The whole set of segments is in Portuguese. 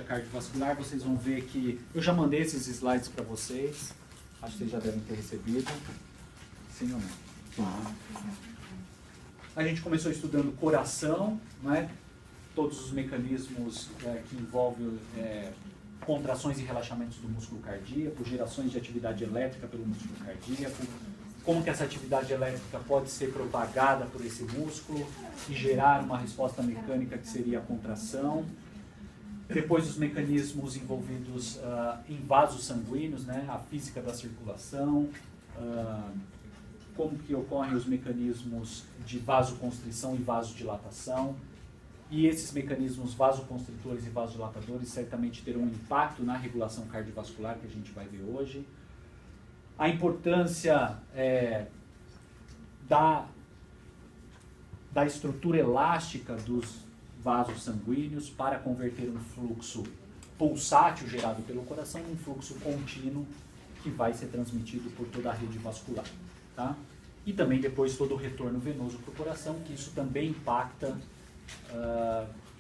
cardiovascular, vocês vão ver que eu já mandei esses slides para vocês, acho que vocês já devem ter recebido, sim ou não? A gente começou estudando coração, né? Todos os mecanismos que envolvem contrações e relaxamentos do músculo cardíaco, gerações de atividade elétrica pelo músculo cardíaco, como que essa atividade elétrica pode ser propagada por esse músculo e gerar uma resposta mecânica que seria a contração. Depois os mecanismos envolvidos em vasos sanguíneos, né, a física da circulação, como que ocorrem os mecanismos de vasoconstrição e vasodilatação. E esses mecanismos vasoconstritores e vasodilatadores certamente terão um impacto na regulação cardiovascular que a gente vai ver hoje. A importância da estrutura elástica dos vasos sanguíneos para converter um fluxo pulsátil gerado pelo coração em um fluxo contínuo que vai ser transmitido por toda a rede vascular. Tá? E também depois todo o retorno venoso para o coração, que isso também impacta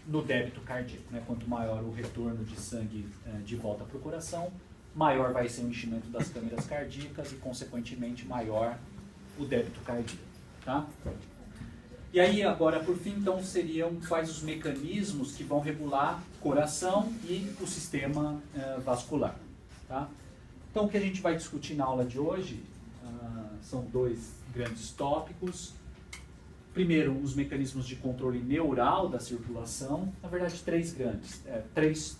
no débito cardíaco. Né? Quanto maior o retorno de sangue de volta para o coração, maior vai ser o enchimento das câmeras cardíacas e, consequentemente, maior o débito cardíaco. Tá? E aí, agora, por fim, então, seriam quais os mecanismos que vão regular coração e o sistema vascular. Tá? Então, o que a gente vai discutir na aula de hoje são dois grandes tópicos. Primeiro, os mecanismos de controle neural da circulação. Na verdade, três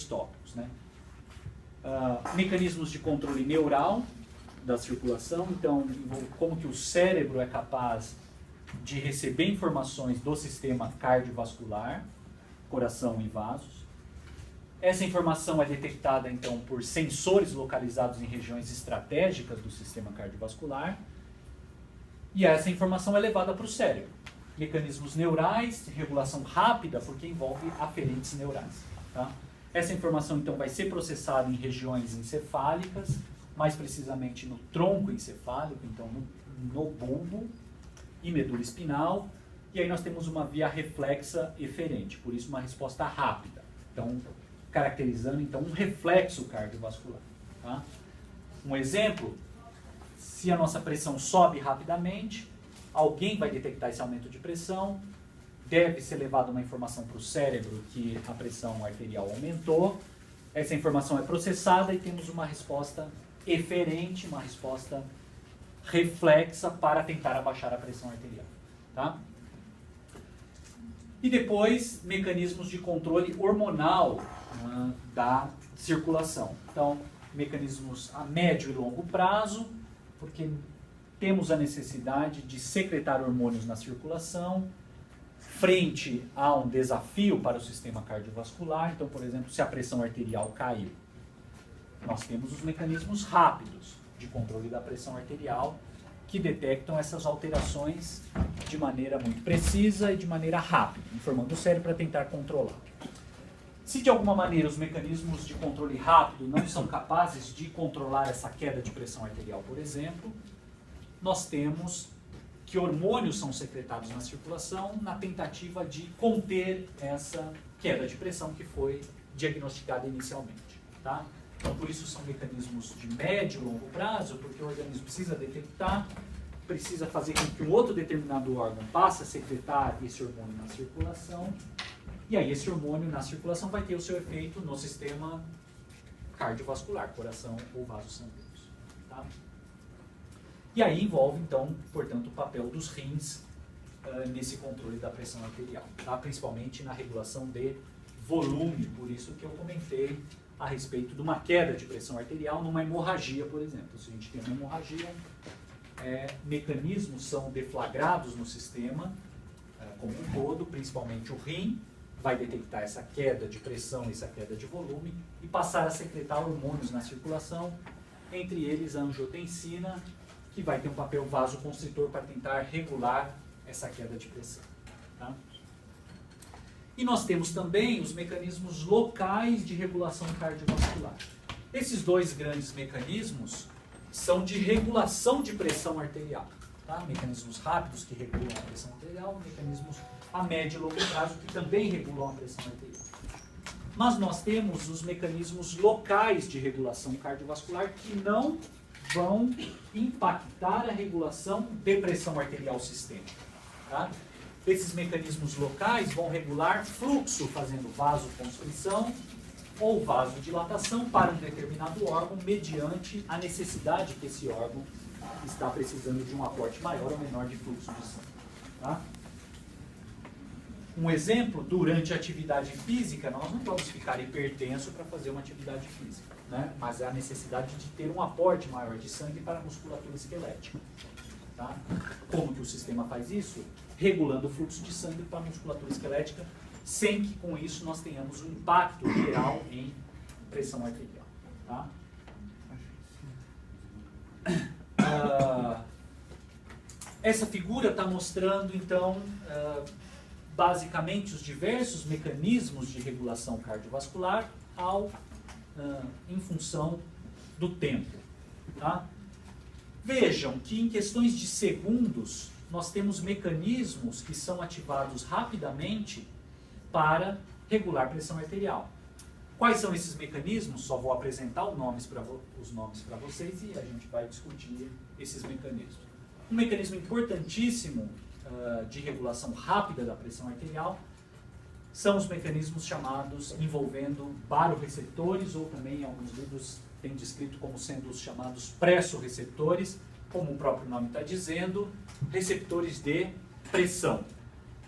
tópicos. Né? Mecanismos de controle neural da circulação. Então, como que o cérebro é capaz de receber informações do sistema cardiovascular, coração e vasos. Essa informação é detectada, então, por sensores localizados em regiões estratégicas do sistema cardiovascular. E essa informação é levada para o cérebro. Mecanismos neurais, regulação rápida, porque envolve aferentes neurais. Tá? Essa informação, então, vai ser processada em regiões encefálicas, mais precisamente no tronco encefálico, então no bulbo e medula espinal. E aí nós temos uma via reflexa eferente, por isso uma resposta rápida. Então, caracterizando, então, um reflexo cardiovascular. Tá? Um exemplo... Se a nossa pressão sobe rapidamente, alguém vai detectar esse aumento de pressão, deve ser levada uma informação para o cérebro que a pressão arterial aumentou, essa informação é processada e temos uma resposta eferente, uma resposta reflexa para tentar abaixar a pressão arterial. Tá? E depois, mecanismos de controle hormonal da circulação. Então, mecanismos a médio e longo prazo, porque temos a necessidade de secretar hormônios na circulação, frente a um desafio para o sistema cardiovascular. Então, por exemplo, se a pressão arterial caiu, nós temos os mecanismos rápidos de controle da pressão arterial, que detectam essas alterações de maneira muito precisa e de maneira rápida, informando o cérebro para tentar controlar. Se de alguma maneira os mecanismos de controle rápido não são capazes de controlar essa queda de pressão arterial, por exemplo, nós temos que hormônios são secretados na circulação na tentativa de conter essa queda de pressão que foi diagnosticada inicialmente. Tá? Então, por isso são mecanismos de médio e longo prazo, porque o organismo precisa detectar, precisa fazer com que um outro determinado órgão passe a secretar esse hormônio na circulação. E aí esse hormônio na circulação vai ter o seu efeito no sistema cardiovascular, coração ou vasos sanguíneos. Tá? E aí envolve, então, portanto, o papel dos rins nesse controle da pressão arterial, tá? Principalmente na regulação de volume, por isso que eu comentei a respeito de uma queda de pressão arterial numa hemorragia, por exemplo. Se a gente tem uma hemorragia, mecanismos são deflagrados no sistema como um todo, principalmente o rim, vai detectar essa queda de pressão, essa queda de volume e passar a secretar hormônios na circulação, entre eles a angiotensina, que vai ter um papel vasoconstritor para tentar regular essa queda de pressão. Tá? E nós temos também os mecanismos locais de regulação cardiovascular. Esses dois grandes mecanismos são de regulação de pressão arterial. Tá? Mecanismos rápidos que regulam a pressão arterial, mecanismos a médio e longo prazo que também regulam a pressão arterial. Mas nós temos os mecanismos locais de regulação cardiovascular que não vão impactar a regulação de pressão arterial sistêmica. Tá? Esses mecanismos locais vão regular fluxo, fazendo vasoconstrição ou vasodilatação para um determinado órgão, mediante a necessidade que esse órgão está precisando de um aporte maior ou menor de fluxo de sangue. Tá? Um exemplo, durante a atividade física, nós não vamos ficar hipertenso para fazer uma atividade física, né? Mas é a necessidade de ter um aporte maior de sangue para a musculatura esquelética. Tá? Como que o sistema faz isso? Regulando o fluxo de sangue para a musculatura esquelética, sem que com isso nós tenhamos um impacto geral em pressão arterial. Tá? Essa figura está mostrando, então, basicamente os diversos mecanismos de regulação cardiovascular em função do tempo. Tá? Vejam que em questões de segundos, nós temos mecanismos que são ativados rapidamente para regular pressão arterial. Quais são esses mecanismos? Só vou apresentar os nomes para vocês e a gente vai discutir esses mecanismos. Um mecanismo importantíssimo de regulação rápida da pressão arterial são os mecanismos chamados envolvendo baroreceptores, ou também em alguns livros tem descrito como sendo os chamados pressoreceptores, como o próprio nome está dizendo, receptores de pressão.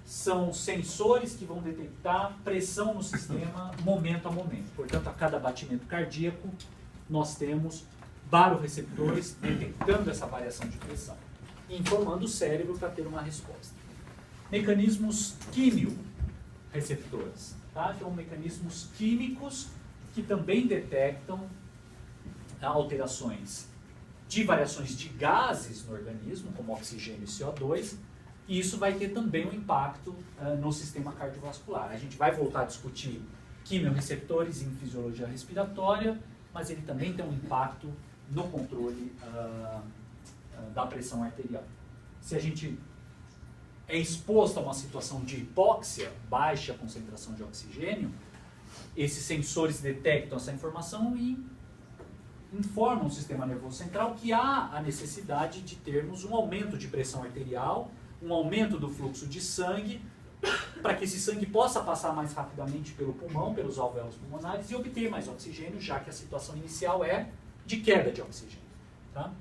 São sensores que vão detectar pressão no sistema momento a momento. Portanto, a cada batimento cardíaco, nós temos baroreceptores detectando essa variação de pressão e informando o cérebro para ter uma resposta. Mecanismos quimioreceptores. Tá? Então, mecanismos químicos que também detectam alterações de variações de gases no organismo, como oxigênio e CO2, e isso vai ter também um impacto no sistema cardiovascular. A gente vai voltar a discutir quimioreceptores em fisiologia respiratória, mas ele também tem um impacto no controle da pressão arterial. Se a gente é exposto a uma situação de hipóxia, baixa concentração de oxigênio, esses sensores detectam essa informação e informam o sistema nervoso central que há a necessidade de termos um aumento de pressão arterial, um aumento do fluxo de sangue, para que esse sangue possa passar mais rapidamente pelo pulmão, pelos alvéolos pulmonares e obter mais oxigênio, já que a situação inicial é de queda de oxigênio. Tá?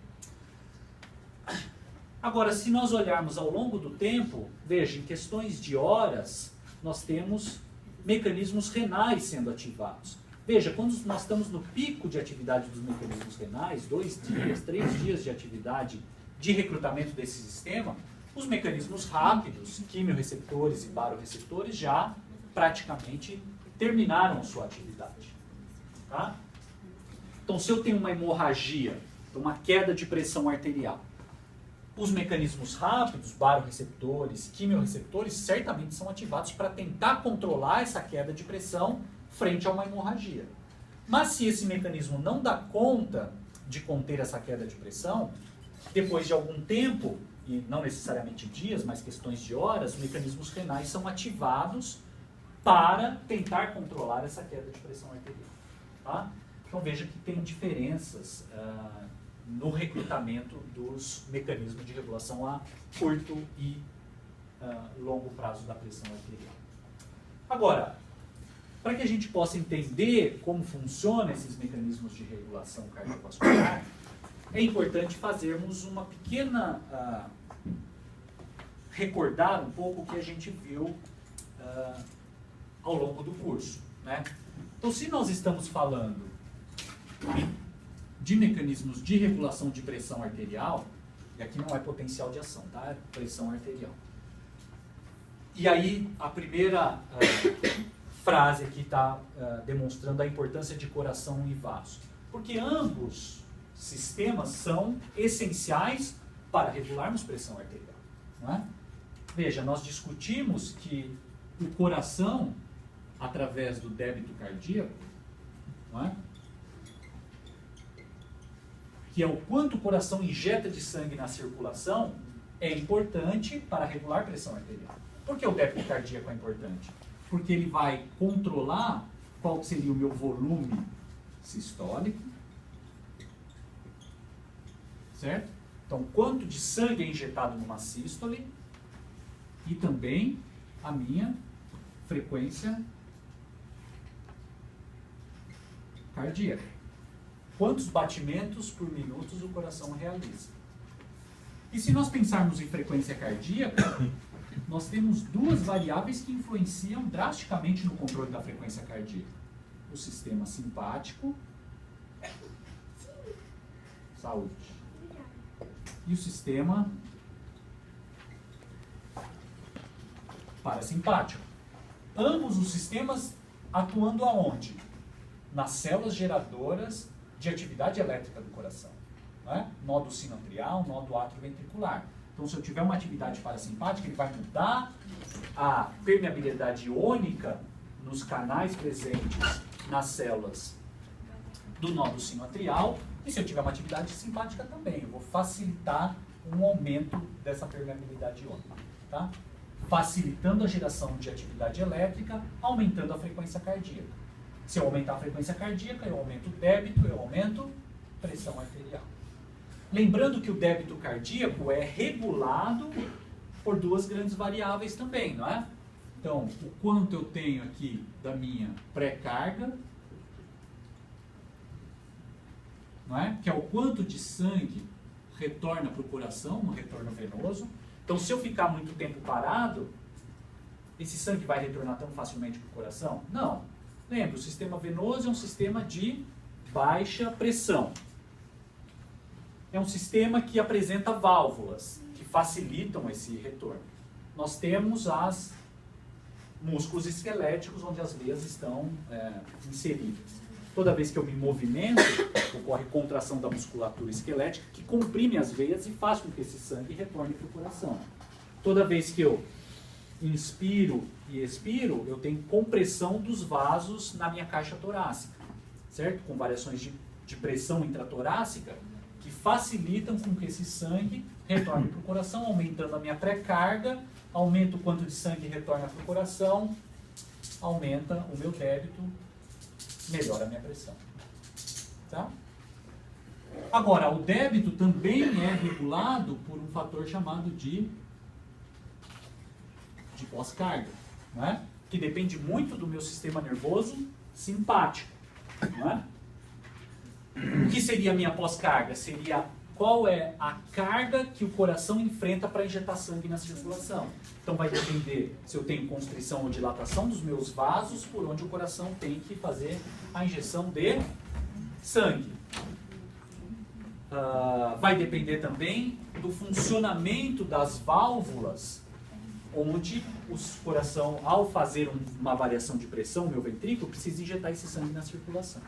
Agora, se nós olharmos ao longo do tempo, veja, em questões de horas, nós temos mecanismos renais sendo ativados. Veja, quando nós estamos no pico de atividade dos mecanismos renais, 2 dias, 3 dias de atividade de recrutamento desse sistema, os mecanismos rápidos, quimioreceptores e baroreceptores, já praticamente terminaram sua atividade. Tá? Então, se eu tenho uma hemorragia, uma queda de pressão arterial, os mecanismos rápidos, baroreceptores, quimioreceptores, certamente são ativados para tentar controlar essa queda de pressão frente a uma hemorragia. Mas se esse mecanismo não dá conta de conter essa queda de pressão, depois de algum tempo, e não necessariamente dias, mas questões de horas, mecanismos renais são ativados para tentar controlar essa queda de pressão arterial. Tá? Então veja que tem diferenças no recrutamento dos mecanismos de regulação a curto e longo prazo da pressão arterial. Agora, para que a gente possa entender como funcionam esses mecanismos de regulação cardiovascular, é importante fazermos uma pequena... recordar um pouco o que a gente viu ao longo do curso. Né? Então, se nós estamos falando de mecanismos de regulação de pressão arterial, e aqui não é potencial de ação, tá? É pressão arterial. E aí, a primeira frase aqui está demonstrando a importância de coração e vaso. Porque ambos sistemas são essenciais para regularmos pressão arterial. Não é? Veja, nós discutimos que o coração, através do débito cardíaco, não é? Que é o quanto o coração injeta de sangue na circulação, é importante para regular a pressão arterial. Por que o débito cardíaco é importante? Porque ele vai controlar qual seria o meu volume sistólico, certo? Então, quanto de sangue é injetado numa sístole e também a minha frequência cardíaca. Quantos batimentos por minuto o coração realiza? E se nós pensarmos em frequência cardíaca, nós temos duas variáveis que influenciam drasticamente no controle da frequência cardíaca. O sistema simpático, saúde, e o sistema parasimpático. Ambos os sistemas atuando aonde? Nas células geradoras de atividade elétrica do coração. Né? Nódulo sinoatrial, nódulo atrioventricular. Então, se eu tiver uma atividade parasimpática, ele vai mudar a permeabilidade iônica nos canais presentes nas células do nódulo sinoatrial. E se eu tiver uma atividade simpática também, eu vou facilitar um aumento dessa permeabilidade iônica. Tá? Facilitando a geração de atividade elétrica, aumentando a frequência cardíaca. Se eu aumentar a frequência cardíaca, eu aumento o débito, eu aumento a pressão arterial. Lembrando que o débito cardíaco é regulado por duas grandes variáveis também, não é? Então, o quanto eu tenho aqui da minha pré-carga, não é? Que é o quanto de sangue retorna para o coração, no retorno venoso. Então, se eu ficar muito tempo parado, esse sangue vai retornar tão facilmente para o coração? Não. Lembra, o sistema venoso é um sistema de baixa pressão. É um sistema que apresenta válvulas, que facilitam esse retorno. Nós temos os músculos esqueléticos, onde as veias estão inseridas. Toda vez que eu me movimento, ocorre contração da musculatura esquelética, que comprime as veias e faz com que esse sangue retorne para o coração. Toda vez que eu inspiro e expiro, eu tenho compressão dos vasos na minha caixa torácica, certo? Com variações de pressão intratorácica, que facilitam com que esse sangue retorne para o coração, aumentando a minha pré-carga, aumenta o quanto de sangue retorna para o coração, aumenta o meu débito, melhora a minha pressão. Tá? Agora, o débito também é regulado por um fator chamado de pós-carga, né? Que depende muito do meu sistema nervoso simpático. Não é? O que seria a minha pós-carga? Seria qual é a carga que o coração enfrenta para injetar sangue na circulação. Então vai depender se eu tenho constrição ou dilatação dos meus vasos, por onde o coração tem que fazer a injeção de sangue. Vai depender também do funcionamento das válvulas, onde o coração, ao fazer uma variação de pressão, o meu ventrículo, precisa injetar esse sangue na circulação.